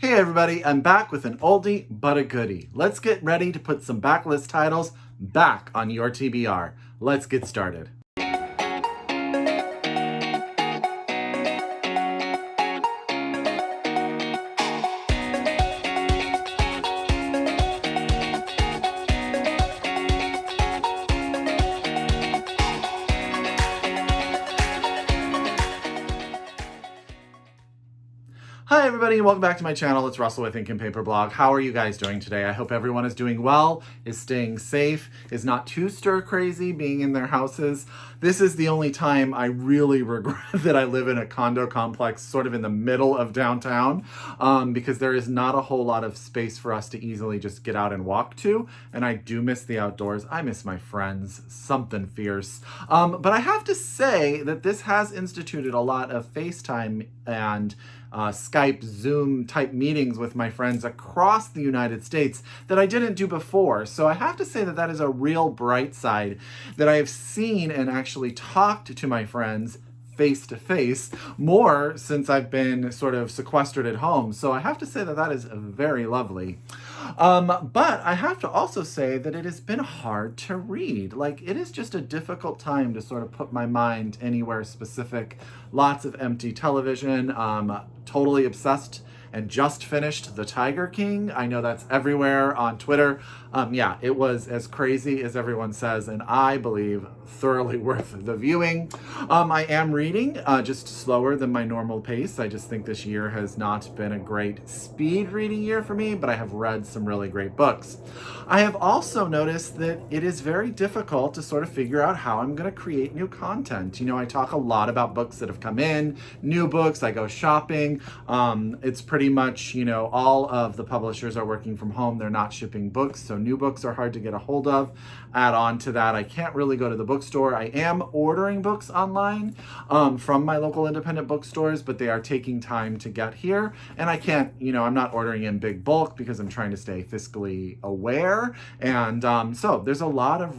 Hey everybody, I'm back with an oldie but a goodie. Let's get ready to put some backlist titles back on your TBR. Let's get started. Hi everybody and welcome back to my channel. It's Russell with Ink and Paper Blog. How are you guys doing today? I hope everyone is doing well, is staying safe, is not too stir crazy being in their houses. This is the only time I really regret that I live in a condo complex sort of in the middle of downtown because there is not a whole lot of space for us to easily just get out and walk to. And I do miss the outdoors. I miss my friends, something fierce. But I have to say that this has instituted a lot of FaceTime and Skype, Zoom type meetings with my friends across the United States that I didn't do before. So I have to say that that is a real bright side, that I have seen and actually talked to my friends face to face more since I've been sort of sequestered at home. So I have to say that that is very lovely. But I have to also say that it has been hard to read. Like, it is just a difficult time to sort of put my mind anywhere specific. Lots of empty television, totally obsessed and just finished The Tiger King. I know that's everywhere on Twitter. Yeah, it was as crazy as everyone says, and I believe thoroughly worth the viewing. I am reading, just slower than my normal pace. I just think this year has not been a great speed reading year for me, but I have read some really great books. I have also noticed that it is very difficult to sort of figure out how I'm going to create new content. You know, I talk a lot about books that have come in, new books, I go shopping. It's pretty much, you know, all of the publishers are working from home. They're not shipping books, so new books are hard to get a hold of. Add on to that, I can't really go to the bookstore. I am ordering books online from my local independent bookstores, but they are taking time to get here. And I can't, you know, I'm not ordering in big bulk because I'm trying to stay fiscally aware. And so there's a lot of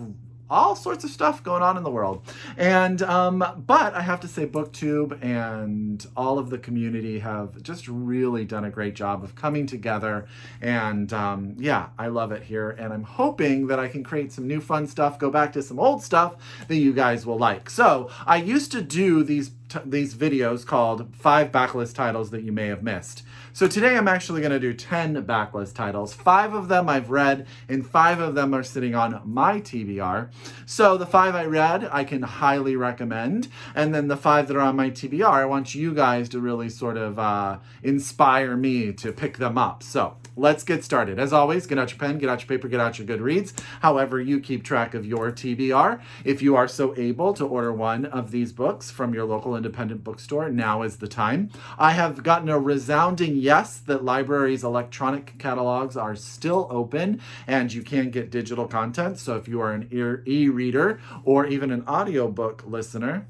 all sorts of stuff going on in the world. And, but I have to say BookTube and all of the community have just really done a great job of coming together. And yeah, I love it here. And I'm hoping that I can create some new fun stuff, go back to some old stuff that you guys will like. So I used to do these videos called 5 backlist titles that you may have missed. So today I'm actually going to do 10 backlist titles. 5 of them I've read and 5 of them are sitting on my TBR. So the 5 I read I can highly recommend, and then the 5 that are on my TBR I want you guys to really sort of inspire me to pick them up. So let's get started. As always, get out your pen, get out your paper, get out your Goodreads, however you keep track of your TBR. If you are so able to order one of these books from your local independent bookstore, now is the time. I have gotten a resounding yes that libraries' electronic catalogs are still open and you can get digital content. So if you are an e-reader or even an audiobook listener,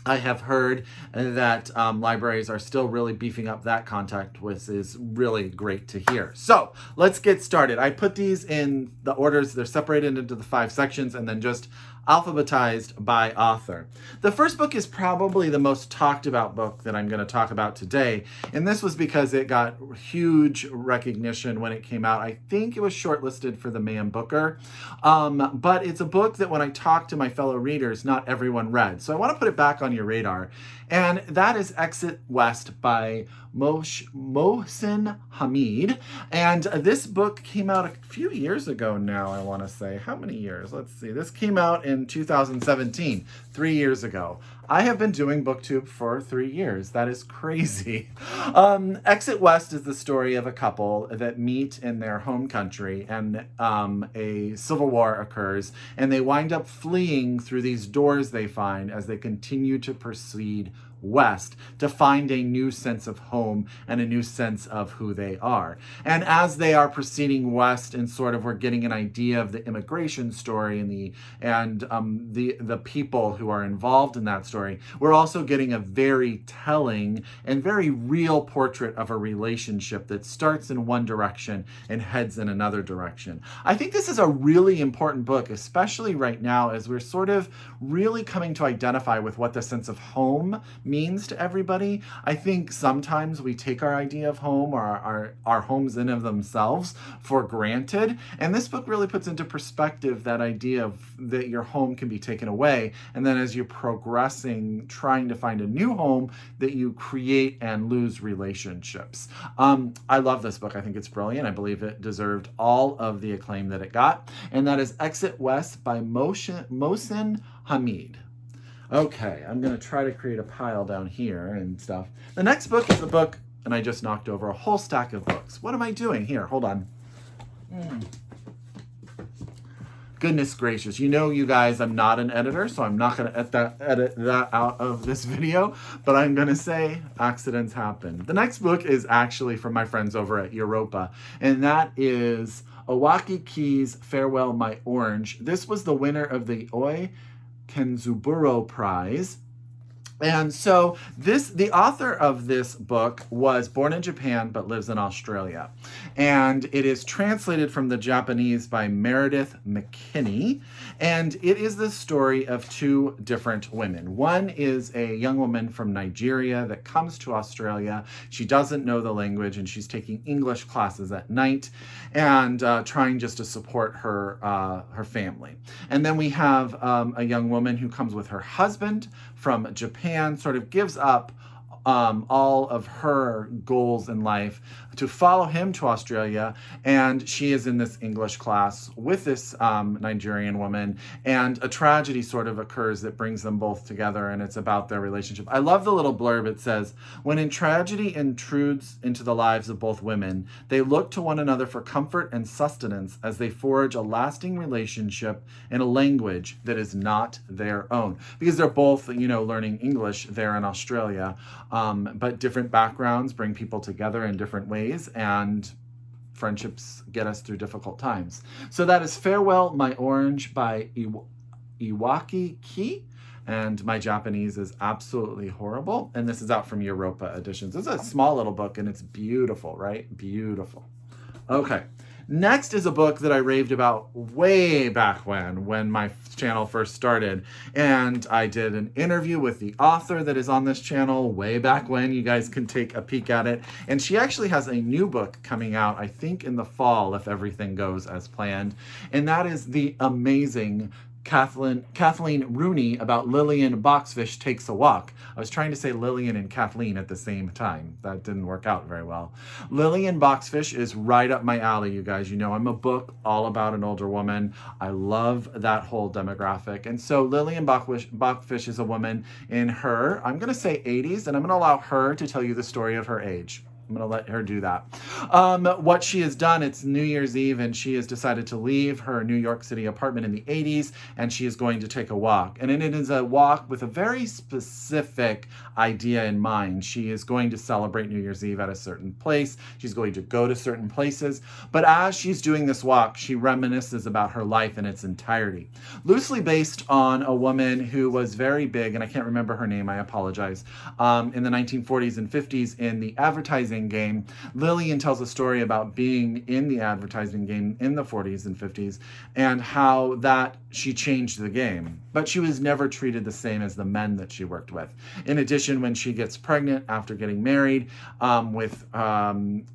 I have heard that libraries are still really beefing up that contact, which is really great to hear. So let's get started. I put these in the orders. They're separated into the 5 sections and then just alphabetized by author. The first book is probably the most talked about book that I'm going to talk about today. And this was because it got huge recognition when it came out. I think it was shortlisted for the Man Booker. But it's a book that when I talk to my fellow readers, not everyone read. So I want to put it back on your radar. And that is Exit West by Mohsin Hamid. And this book came out a few years ago now, I want to say. How many years? Let's see. This came out in 2017, 3 years ago. I have been doing BookTube for 3 years. That is crazy. Exit West is the story of a couple that meet in their home country and a civil war occurs and they wind up fleeing through these doors they find as they continue to proceed west to find a new sense of home and a new sense of who they are. And as they are proceeding west and sort of we're getting an idea of the immigration story and the people who are involved in that story, we're also getting a very telling and very real portrait of a relationship that starts in one direction and heads in another direction. I think this is a really important book, especially right now as we're sort of really coming to identify with what the sense of home means to everybody. I think sometimes we take our idea of home or our homes in of themselves for granted. And this book really puts into perspective that idea of that your home can be taken away. And then as you're progressing, trying to find a new home, that you create and lose relationships. I love this book. I think it's brilliant. I believe it deserved all of the acclaim that it got. And that is Exit West by Mohsin Hamid. Okay, I'm going to try to create a pile down here and stuff. The next book is a book, and I just knocked over a whole stack of books. What am I doing here? Hold on. Goodness gracious. You know, you guys, I'm not an editor, so I'm not going to edit that out of this video, but I'm going to say accidents happen. The next book is actually from my friends over at Europa, and that is Iwaki Key's Farewell My Orange. This was the winner of the Oi Kenzaburo Prize. And so the author of this book was born in Japan but lives in Australia. And it is translated from the Japanese by Meredith McKinney. And it is the story of two different women. One is a young woman from Nigeria that comes to Australia. She doesn't know the language and she's taking English classes at night and trying just to support her family. And then we have a young woman who comes with her husband from Japan, sort of gives up all of her goals in life to follow him to Australia, and she is in this English class with this Nigerian woman, and a tragedy sort of occurs that brings them both together, and it's about their relationship. I love the little blurb. It says, when in tragedy intrudes into the lives of both women, they look to one another for comfort and sustenance as they forge a lasting relationship in a language that is not their own. Because they're both, you know, learning English there in Australia, but different backgrounds bring people together in different ways, and friendships get us through difficult times. So that is Farewell My Orange by Iwaki Key, and my Japanese is absolutely horrible, and this is out from Europa Editions. It's a small little book and it's beautiful, right? Beautiful. Okay. Next is a book that I raved about way back when my channel first started, and I did an interview with the author that is on this channel way back when. You guys can take a peek at it, and she actually has a new book coming out, I think in the fall if everything goes as planned, and that is the amazing Kathleen Rooney about Lillian Boxfish Takes a Walk. I was trying to say Lillian and Kathleen at the same time. That didn't work out very well. Lillian Boxfish is right up my alley, you guys. You know, I'm a book all about an older woman. I love that whole demographic. And so Lillian Boxfish is a woman in her, I'm going to say 80s, and I'm going to allow her to tell you the story of her age. I'm going to let her do that. What she has done, it's New Year's Eve, and she has decided to leave her New York City apartment in the 80s, and she is going to take a walk. And it is a walk with a very specific idea in mind. She is going to celebrate New Year's Eve at a certain place. She's going to go to certain places. But as she's doing this walk, she reminisces about her life in its entirety. Loosely based on a woman who was very big, and I can't remember her name, I apologize, in the 1940s and 50s in the advertising game. Lillian tells a story about being in the advertising game in the 40s and 50s and how that she changed the game. But she was never treated the same as the men that she worked with. In addition, when she gets pregnant after getting married and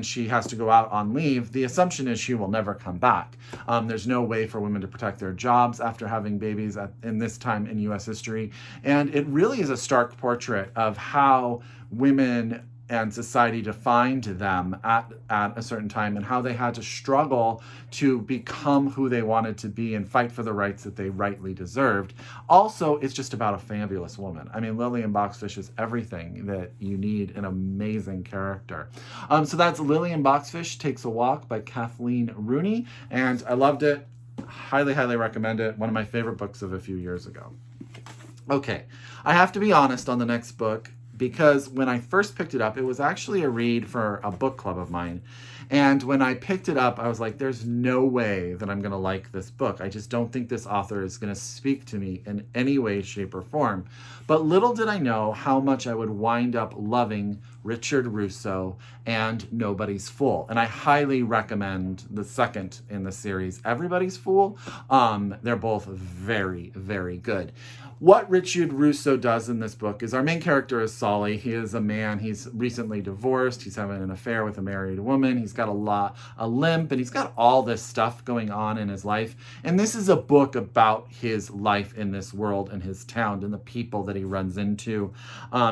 she has to go out on leave, the assumption is she will never come back. There's no way for women to protect their jobs after having babies in this time in U.S. history. And it really is a stark portrait of how women and society defined them at a certain time, and how they had to struggle to become who they wanted to be and fight for the rights that they rightly deserved. Also, it's just about a fabulous woman. I mean, Lillian Boxfish is everything that you need, an amazing character. So that's Lillian Boxfish Takes a Walk by Kathleen Rooney, and I loved it. Highly, highly recommend it. One of my favorite books of a few years ago. Okay, I have to be honest on the next book, because when I first picked it up, it was actually a read for a book club of mine. And when I picked it up, I was like, there's no way that I'm going to like this book. I just don't think this author is going to speak to me in any way, shape, or form. But little did I know how much I would wind up loving Richard Russo, and Nobody's Fool. And I highly recommend the second in the series, Everybody's Fool. They're both very, very good. What Richard Russo does in this book is, our main character is Solly. He is a man. He's recently divorced. He's having an affair with a married woman. He's got a limp, and he's got all this stuff going on in his life. And this is a book about his life in this world and his town and the people that he runs into.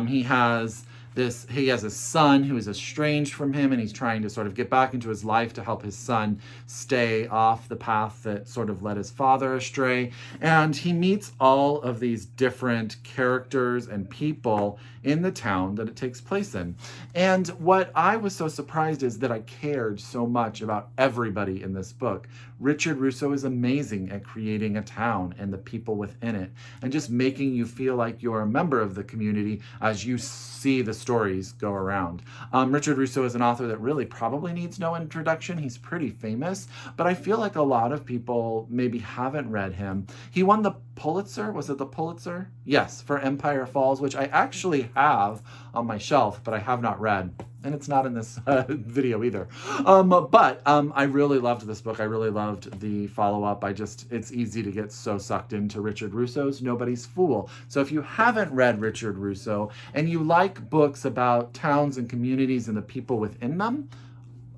He has a son who is estranged from him, and he's trying to sort of get back into his life to help his son stay off the path that sort of led his father astray. And he meets all of these different characters and people in the town that it takes place in. And what I was so surprised is that I cared so much about everybody in this book. Richard Russo is amazing at creating a town and the people within it, and just making you feel like you're a member of the community as you see the stories go around. Richard Russo is an author that really probably needs no introduction. He's pretty famous, but I feel like a lot of people maybe haven't read him. He won the Pulitzer, was it the Pulitzer? Yes, for Empire Falls, which I actually have on my shelf, but I have not read. And it's not in this video either. But I really loved this book. I really loved the follow-up. It's easy to get so sucked into Richard Russo's Nobody's Fool. So if you haven't read Richard Russo and you like books about towns and communities and the people within them,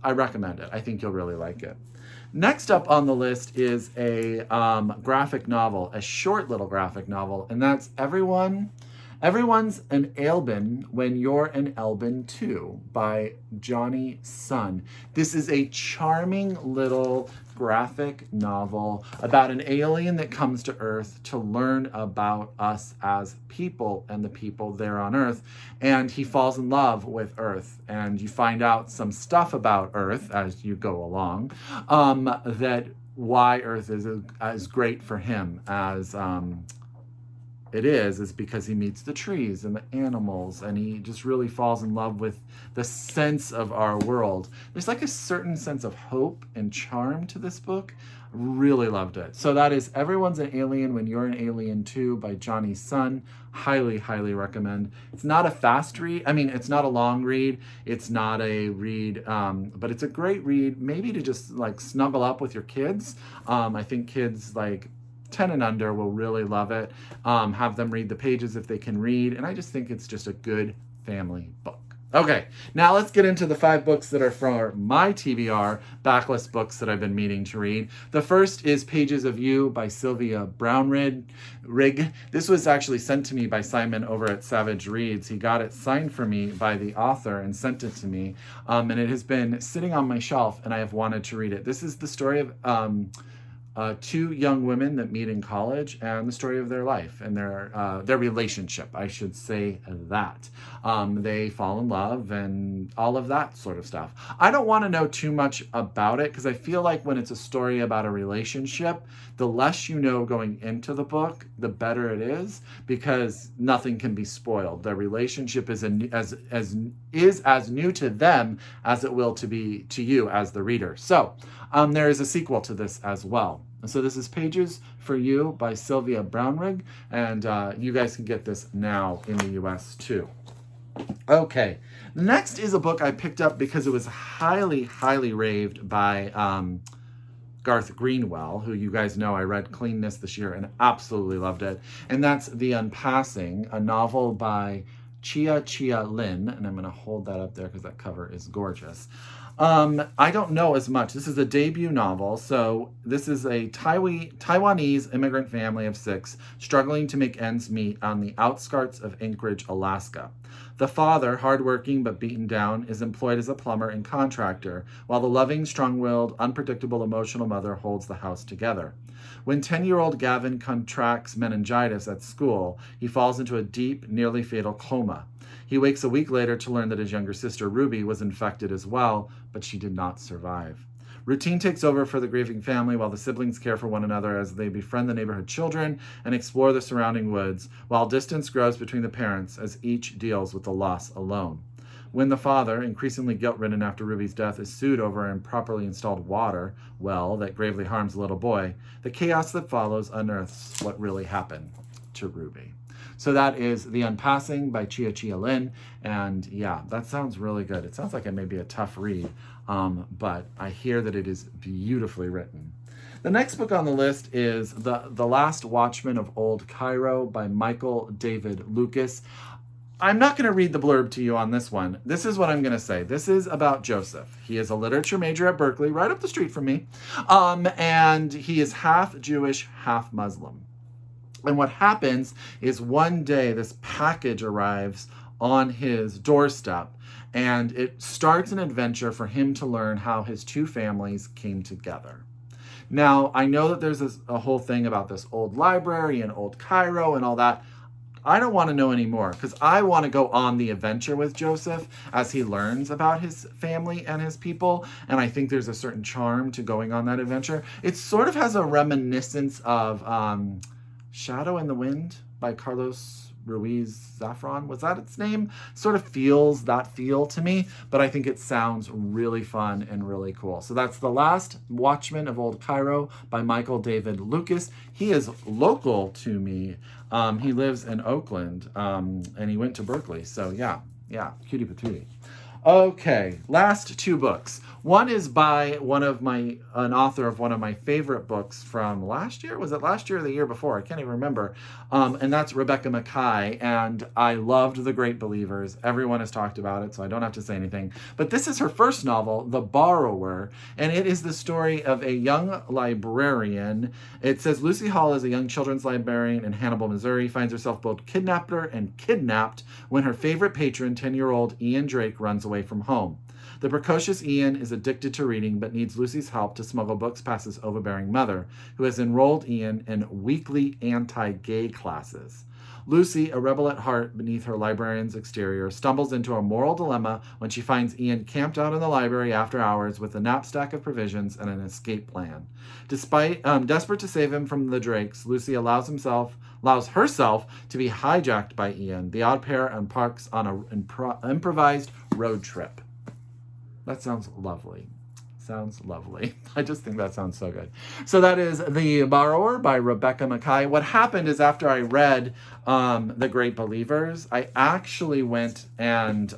I recommend it. I think you'll really like it. Next up on the list is a graphic novel, a short little graphic novel, and that's Everyone's an Aliebn When You're an Aliebn Too by Jomny Sun. This is a charming little graphic novel about an alien that comes to Earth to learn about us as people and the people there on Earth. And he falls in love with Earth. And you find out some stuff about Earth as you go along, that why Earth is as great for him as it is because he meets the trees and the animals, and he just really falls in love with the sense of our world. There's like a certain sense of hope and charm to this book. Really loved it. So that is Everyone's an Alien When You're an Alien Too by Jomny Sun. Highly, highly recommend. It's not a fast read. I mean, it's not a long read. It's not a read, but it's a great read, maybe to just like snuggle up with your kids. I think kids like 10 and under will really love it. Have them read the pages if they can read. And I just think it's just a good family book. Okay, now let's get into the 5 books that are from my TBR backlist books that I've been meaning to read. The first is Pages of You by Sylvia Brownrigg. This was actually sent to me by Simon over at Savage Reads. He got it signed for me by the author and sent it to me. And it has been sitting on my shelf, and I have wanted to read it. This is the story of 2 young women that meet in college, and the story of their life and their relationship, I should say that. They fall in love and all of that sort of stuff. I don't want to know too much about it because I feel like when it's a story about a relationship, the less you know going into the book, the better it is, because nothing can be spoiled. Their relationship is as new to them as it will to be to you as the reader. So there is a sequel to this as well. So this is Pages for You by Sylvia Brownrigg, and you guys can get this now in the US too. Okay, next is a book I picked up because it was highly, highly raved by Garth Greenwell, who you guys know I read Cleanness this year and absolutely loved it. And that's The Unpassing, a novel by Chia-Chia Lin, and I'm going to hold that up there because that cover is gorgeous. I don't know as much. This is a debut novel. So this is a Taiwanese immigrant family of 6 struggling to make ends meet on the outskirts of Anchorage, Alaska. The father, hardworking but beaten down, is employed as a plumber and contractor, while the loving, strong-willed, unpredictable, emotional mother holds the house together. When 10-year-old Gavin contracts meningitis at school, he falls into a deep, nearly fatal coma. He wakes a week later to learn that his younger sister, Ruby, was infected as well, but she did not survive. Routine takes over for the grieving family while the siblings care for one another as they befriend the neighborhood children and explore the surrounding woods, while distance grows between the parents as each deals with the loss alone. When the father, increasingly guilt-ridden after Ruby's death, is sued over an improperly installed water well that gravely harms the little boy, the chaos that follows unearths what really happened to Ruby. So that is The Unpassing by Chia-Chia Lin. And yeah, that sounds really good. It sounds like it may be a tough read, but I hear that it is beautifully written. The next book on the list is The Last Watchman of Old Cairo by Michael David Lucas. I'm not going to read the blurb to you on this one. This is what I'm going to say. This is about Joseph. He is a literature major at Berkeley, right up the street from me. And he is half Jewish, half Muslim. And what happens is one day this package arrives on his doorstep, and it starts an adventure for him to learn how his two families came together. Now, I know that there's a whole thing about this old library and old Cairo and all that. I don't want to know anymore because I want to go on the adventure with Joseph as he learns about his family and his people. And I think there's a certain charm to going on that adventure. It sort of has a reminiscence of Shadow in the Wind by Carlos Ruiz Zafran. Was that its name? Sort of feels that feel to me, but I think it sounds really fun and really cool. So that's The Last Watchman of Old Cairo by Michael David Lucas. He is local to me. He lives in Oakland, and he went to Berkeley. So yeah, cutie patootie. Okay, last two books. One is by an author of one of my favorite books from last year. Was it last year or the year before? I can't even remember. And that's Rebecca Makkai. And I loved The Great Believers. Everyone has talked about it, so I don't have to say anything. But this is her first novel, The Borrower. And it is the story of a young librarian. It says Lucy Hall is a young children's librarian in Hannibal, Missouri, finds herself both kidnapped and kidnapped when her favorite patron, 10-year-old Ian Drake, runs away from home. The precocious Ian is addicted to reading but needs Lucy's help to smuggle books past his overbearing mother, who has enrolled Ian in weekly anti-gay classes. Lucy, a rebel at heart beneath her librarian's exterior, stumbles into a moral dilemma when she finds Ian camped out in the library after hours with a knapsack of provisions and an escape plan. Despite desperate to save him from the Drakes, Lucy allows herself to be hijacked by Ian. The odd pair embarks on an improvised road trip. That sounds lovely. I just think that sounds so good. So that is The Borrower by Rebecca Makkai. What happened is after I read The Great Believers, I actually went and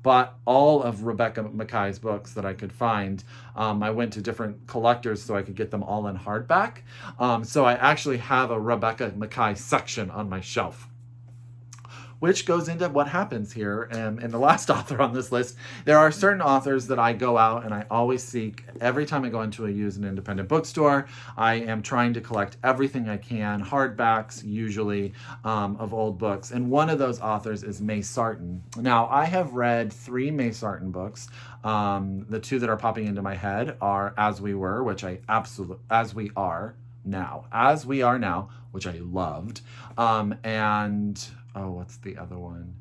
bought all of Rebecca Mackai's books that I could find. I went to different collectors so I could get them all in hardback. So I actually have a Rebecca Makkai section on my shelf, which goes into what happens here. And the last author on this list, there are certain authors that I go out and I always seek. Every time I go into a used and independent bookstore, I am trying to collect everything I can, hardbacks usually, of old books. And one of those authors is May Sarton. Now, I have read 3 May Sarton books. The 2 that are popping into my head are As We Are Now, which I loved. What's the other one?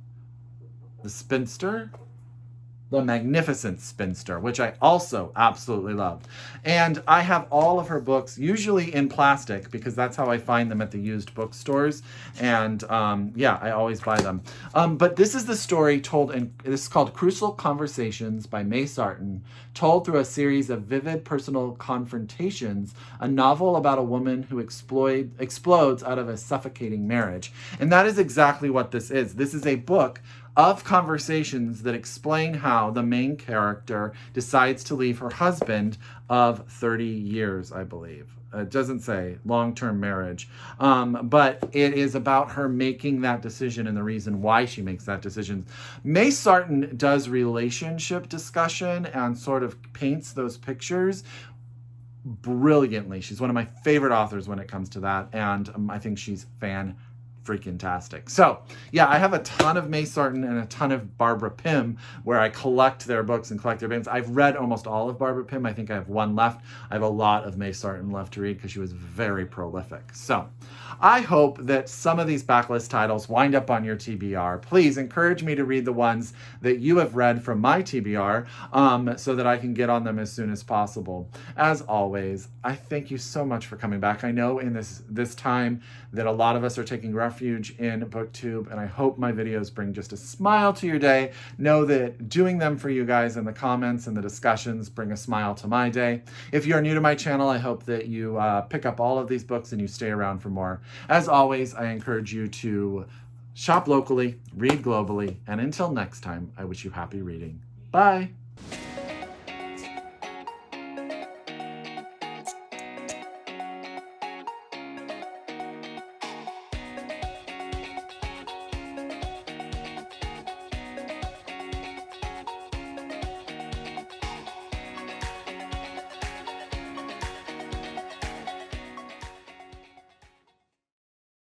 The Magnificent Spinster, which I also absolutely loved. And I have all of her books, usually in plastic, because that's how I find them at the used bookstores. And I always buy them. But this is the story this is called Crucial Conversations by May Sarton, told through a series of vivid personal confrontations, a novel about a woman who explodes out of a suffocating marriage. And that is exactly what this is. This is a book of conversations that explain how the main character decides to leave her husband of 30 years, I believe. It doesn't say long-term marriage, but it is about her making that decision and the reason why she makes that decision. May Sarton does relationship discussion and sort of paints those pictures brilliantly. She's one of my favorite authors when it comes to that, and I think she's freaking-tastic. So, yeah, I have a ton of May Sarton and a ton of Barbara Pym where I collect their books and collect their bands. I've read almost all of Barbara Pym. I think I have one left. I have a lot of May Sarton left to read because she was very prolific. So, I hope that some of these backlist titles wind up on your TBR. Please encourage me to read the ones that you have read from my TBR so that I can get on them as soon as possible. As always, I thank you so much for coming back. I know in this time that a lot of us are taking refuge in BookTube, and I hope my videos bring just a smile to your day. Know that doing them for you guys in the comments and the discussions bring a smile to my day. If you are new to my channel, I hope that you pick up all of these books and you stay around for more. As always, I encourage you to Shop locally, read globally, and until next time, I wish you happy reading. Bye!